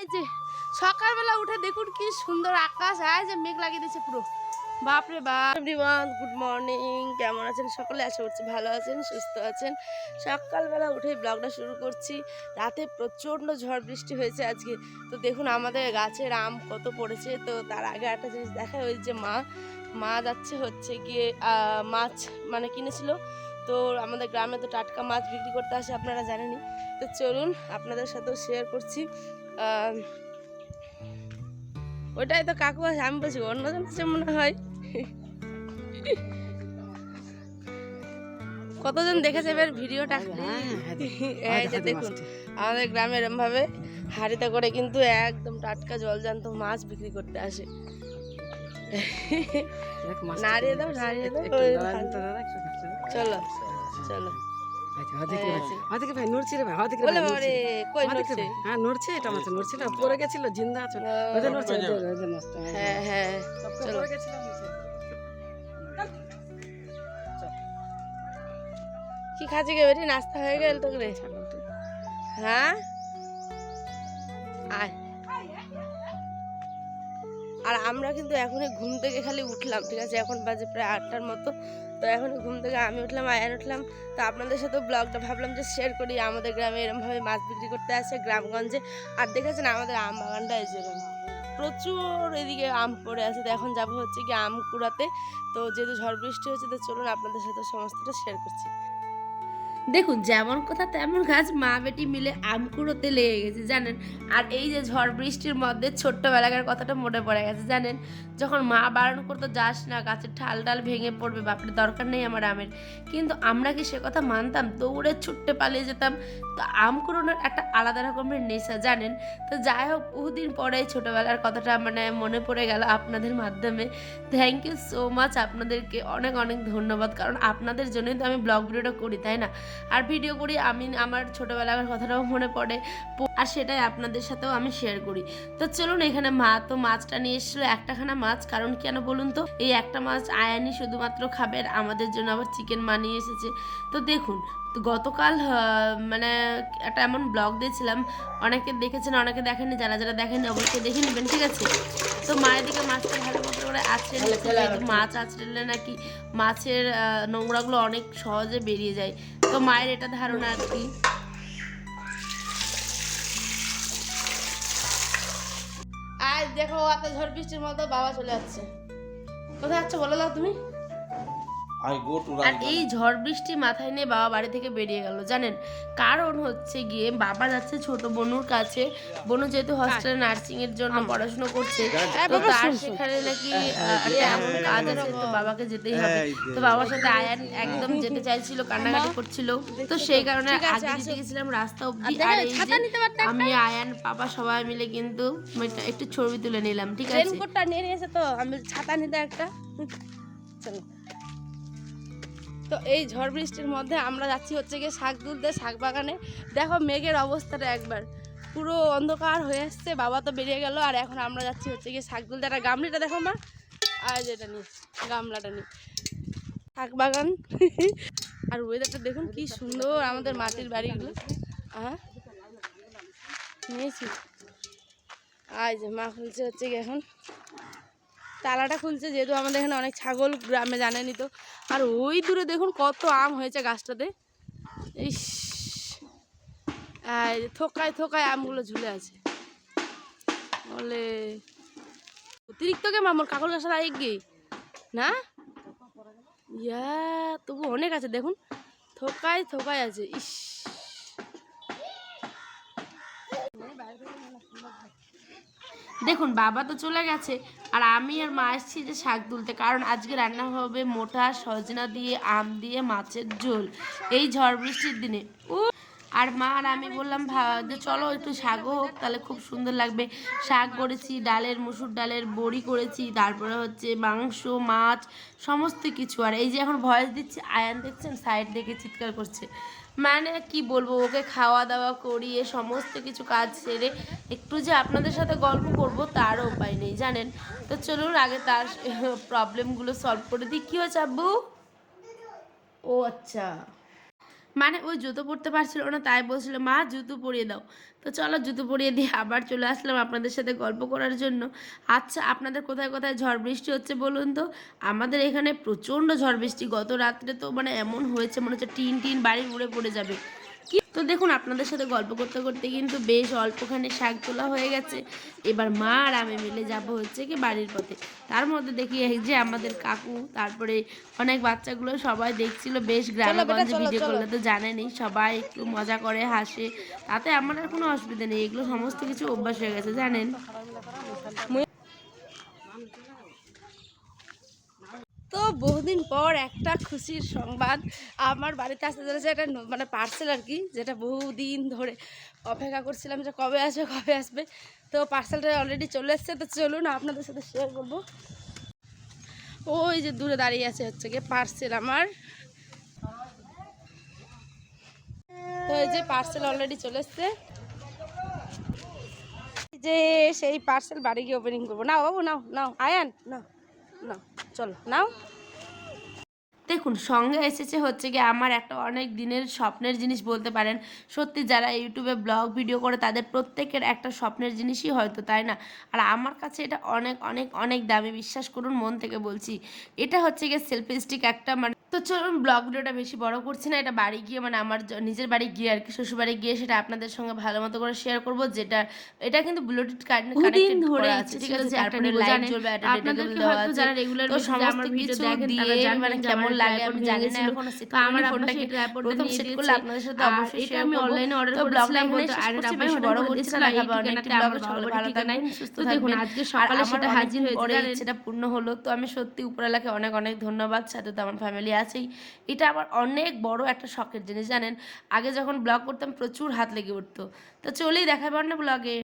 এই যে সকালবেলা উঠে দেখুন কি সুন্দর আকাশ, আয় যে মেঘ লাগিয়ে দিয়েছে পুরো। বাপরে বাপ। Everyone, good morning. কেমন আছেন সকলে? আশা করছি ভালো আছেন, সুস্থ আছেন। সকালবেলা উঠে ব্লগটা শুরু করছি। রাতে প্রচণ্ড ঝড় বৃষ্টি হয়েছে আজকে। তো দেখুন আমাদের গাছের আম কত পড়েছে। তো তার আগে একটা জিনিস দেখায়, ওই যে মা যাচ্ছে হচ্ছে গিয়ে মাছ মানে কিনেছিল। তো আমাদের গ্রামে তো টাটকা মাছ বিক্রি করতে আসে, আপনারা জানেনই। তো চলুন আপনাদের সাথেও শেয়ার করছি। ওটাই তো কাকু আছে, আমি বলছি অন্যজন আছে মনে হয়। কতজন দেখেছে এবার ভিডিওটা? এই যে দেখুন আমাদের গ্রামে এরম ভাবে হাড়িতে করে কিন্তু একদম টাটকা জলজান্ত মাছ বিক্রি করতে আসে। নাড়িয়ে দাও নাড়িয়ে দাও। চলো চলো। পরে গেছিল জিন্দা আছে। হ্যাঁ হ্যাঁ চলো। কি খাচ্ছি গে বেটি? নাস্তা হয়ে গেল তো রে? হ্যাঁ আয়। আর আমরা কিন্তু এখনই ঘুম থেকে খালি উঠলাম, ঠিক আছে? এখন বাজে প্রায় 8টার মতো। তো এখনই ঘুম থেকে আমি উঠলাম, আয়ান উঠলাম। তো আপনাদের সাথে ব্লগটা ভাবলাম যে শেয়ার করি। আমাদের গ্রামে এরমভাবে মাছ বিক্রি করতে আসে গ্রামগঞ্জে। আর দেখেছেন আমাদের আম বাগানটা এই যেরকম প্রচুর এদিকে আম পড়ে আছে। তো এখন যাবো হচ্ছে কি আম কুড়াতে। তো যেহেতু ঝড় বৃষ্টি হচ্ছে, তো চলুন আপনাদের সাথে সমস্তটা শেয়ার করছি। দেখুন যেমন কথা তেমন গাছ, মা বেটি মিলে আম কুড়োতে লেগে গেছে জানেন। আর এই যে ঝড় বৃষ্টির মধ্যে ছোট্টবেলাকার কথাটা মনে পড়ে গেছে জানেন। যখন মা বারণ করতো যাস না, গাছের ঠাল ডাল ভেঙে পড়বে, বাপরে দরকার নেই আমার আমের। কিন্তু আমরা কি সে কথা মানতাম? দৌড়ে ছুটতে পালিয়ে যেতাম। তো আম কুড়োনোর একটা আলাদা রকমের নেশা জানেন। তো যাই হোক, বহুদিন পরে ছোটোবেলার কথাটা মানে মনে পড়ে গেল আপনাদের মাধ্যমে। থ্যাংক ইউ সো মাচ, আপনাদেরকে অনেক অনেক ধন্যবাদ। কারণ আপনাদের জন্যই তো আমি ব্লগ ভিডিওটা করি, তাই না? আর ভিডিও করি, আমি আমার ছোটোবেলার কথাটাও মনে পড়ে, আর সেটাই আপনাদের সাথেও আমি শেয়ার করি। তো চলুন, এখানে মা তো মাছটা নিয়ে এসেছিলো, একটাখানা মাছ। কারণ কেন বলুন তো? এই একটা মাছ আয়ানি শুধুমাত্র খাবে, আর আমাদের জন্য আবার চিকেন বানিয়ে এসেছে। তো দেখুন, তো গতকাল মানে একটা এমন ব্লগ দিয়েছিলাম, অনেকে দেখেছেন অনেকে দেখেননি। যারা যারা দেখেননি অবশ্যই দেখে নেবেন, ঠিক আছে? তো মায়ের দিকে মাছটা ভালো মতো করে আঁচড়ে নিচ্ছে, যেহেতু মাছ আঁচড়লে নাকি মাছের নোংরাগুলো অনেক সহজে বেরিয়ে যায়। তো মায়ের এটা ধারণা আর কি। আজ দেখো এত ঝড় বৃষ্টির মতো বাবা চলে যাচ্ছে। কোথায় যাচ্ছে বলো দাও তুমি? আর এই ঝড় বৃষ্টি মাথায় নিয়ে বাবা বাড়ি থেকে বেরিয়ে গেল জানেন। কারণ হচ্ছে গিয়ে বাবা যাচ্ছে ছোট বনুর কাছে। বনু যেহেতু হস্টেলে নার্সিং এর জন্য পড়াশোনা করছে, তো তার সেখানে নাকি এমন কাজ আছে, তো বাবাকে যেতেই হবে। তো বাবার সাথে আয়ান একদম যেতে চাইছিল, কান্নাকাটি করছিল। তো সেই কারণে আগে দিতে গেছিলাম রাস্তা অবধি। আর এই যে আমি আয়ান পাপা সবাই মিলে কিন্তু একটু ছবি তুলে নিলাম, ঠিক আছে? রেনকোটটা নিয়ে নিয়েছে, তো আমি ছাতা নিতে একটা। চলো। তো এই ঝড় বৃষ্টির মধ্যে আমরা যাচ্ছি হচ্ছে গিয়ে শাক তুলতে, শাক বাগানে। দেখো মেঘের অবস্থাটা একবার, পুরো অন্ধকার হয়ে আসছে। বাবা তো বেরিয়ে গেল, আর এখন আমরা যাচ্ছি হচ্ছে গিয়ে শাক তুলতে। একটা গামলাটা দেখো মা, আর যেটা নিয়ে গামলাটা নিয়ে শাক বাগান। আর ওয়েদারটা দেখুন কি সুন্দর, আমাদের মাটির বাড়িগুলো। হ্যাঁ নিয়েছি। আর যে মা খুলছে হচ্ছে গিয়ে এখন তালাটা খুলছে, যেহেতু আমাদের এখানে অনেক ছাগল গ্রামে, জানেনি তো। আর ওই দূরে দেখুন কত আম হয়েছে গাছটাতে। ইস, থোকায় থোকায় আমগুলো ঝুলে আছে বলে। অতিরিক্ত কে মামুর কাকল গাছটা এগিয়ে না, ইয়া তবু অনেক আছে দেখুন, থোকায় থোকায় আছে। ইস, দেখুন বাবা তো চলে গেছে, আর আমি আর মা এসেছি যে শাক তুলতে। কারণ আজকে রান্না হবে মোটা সজনা দিয়ে আম দিয়ে মাছের ঝোল এই ঝড় বৃষ্টির দিনে। আর মা আর আমি বললাম যে চলো একটু শাকও হোক, তাহলে খুব সুন্দর লাগবে। শাক করেছি, ডালের মুসুর ডালের বড়ি করেছি, তারপরে হচ্ছে মাংস মাছ সমস্ত কিছু। আর এই যে এখন ভয়েস দিচ্ছি, আয়ান দেখছেন সাইড থেকে চিৎকার করছে। মানে কি বলবো, ওকে খাওয়া দাওয়া করিয়ে সমস্ত কিছু কাজ সেরে একটু যে আপনাদের সাথে গল্প করব তারও উপায় নেই জানেন। তো চলুন আগে তার প্রবলেমগুলো সলভ করে দিই। কী হয়েছে আব্বু? ও আচ্ছা, মানে ওই জুতো পরতে পারছিল না, তাই বলছিল মা জুতো পরিয়ে দাও। তো চলো জুতো পরিয়ে দিয়ে আবার চলে আসলাম আপনাদের সাথে গল্প করার জন্য। আচ্ছা, আপনাদের কোথায় কোথায় ঝড় বৃষ্টি হচ্ছে বলুন তো? আমাদের এখানে প্রচণ্ড ঝড় বৃষ্টি, গত রাত্রে তো মানে এমন হয়েছে মনে হচ্ছে টিন টিন বাড়ি উড়ে পড়ে যাবে। তো দেখুন আপনাদের সাথে গল্প করতে করতে কিন্তু বেশ অল্পখানি শাক তোলা হয়ে গেছে। এবার মা আর আমি মিলে যাব হচ্ছে কি বাড়ির পথে। তার মধ্যে দেখি এই যে আমাদের কাকু, তারপরে অনেক বাচ্চাগুলো সবাই দেখছিল। বেশ গ্রামে গঞ্জে ভিডিও করলে তো জানেনই, সবাই একটু মজা করে হাসে, তাতে আমার আর কোনো অসুবিধা নেই, এগুলো সমস্ত কিছু অভ্যাস হয়ে গেছে জানেন। তো বহুদিন পর একটা খুশির সংবাদ আমার বাড়িতে আসতে চলেছে, একটা মানে পার্সেল আর কি, যেটা বহুদিন ধরে অপেক্ষা করছিলাম যে কবে আসবে কবে আসবে। তো পার্সেলটা অলরেডি চলে এসছে, তো চলুন আপনাদের সাথে শেয়ার করবো। ওই যে দূরে দাঁড়িয়ে আছে হচ্ছে গিয়ে পার্সেল আমার। তো এই যে পার্সেল অলরেডি চলে এসছে, যে সেই পার্সেল বাড়ি গিয়ে ওপেনিং করবো। নাও বাবু নাও, নাও আয়ান নাও, নাও চলো নাও। দেখুন সঙ্গে এসেছে হচ্ছে গিয়ে আমার একটা অনেক দিনের স্বপ্নের জিনিস বলতে পারেন। সত্যি যারা ইউটিউবে ব্লগ ভিডিও করে তাদের প্রত্যেকের একটা স্বপ্নের জিনিসই হয়তো, তাই না? আর আমার কাছে এটা অনেক অনেক অনেক দামি, বিশ্বাস করুন মন থেকে বলছি। এটা হচ্ছে গিয়ে সেলফি স্টিক একটা, মানে তো চলুন ব্লগ ভিডিওটা বেশি বড় করছি না, এটা বাড়ি গিয়ে মানে আমার নিজের বাড়ি গিয়ে আর কি, শ্বশুর বাড়ি গিয়ে সেটা আপনাদের সঙ্গে ভালো মতো করে শেয়ার করবো। যেটা এটা কিন্তু ব্লুটুথ কানেক্টেড করা আছে, ঠিক আছে? তারপরে লাইট জ্বলবে, একটা ডেটা কেবল দেওয়া আছে। যারা রেগুলার তো সমস্ত কিছু দিয়ে মানে কেমন লাগে আমি জানি না এখনো। তো আমার ফোনটাকে প্রথম সেট করলে আপনাদের সাথে অবশ্যই শেয়ার করব। আমি অর্ডার করেছিলাম, বলতে আর এটা বেশি বড় করছি না, দেখাবো অনেকটি ব্লগে। সবাই ভালো থাকবেন, সুস্থ থাকবেন। দেখুন আজকে সকালে সেটা হাজির হয়েছে, জানেন সেটা পূর্ণ হলো। তো আমি সত্যি উপরওয়ালাকে অনেক অনেক ধন্যবাদ, সাথে তো আমার ফ্যামিলি আছেই। এটা আমার অনেক বড় একটা শখের জিনিস জানেন। আগে যখন ব্লগ করতাম প্রচুর হাত লেগে উঠতো। তো চলেই দেখাবো অন্য ব্লগে।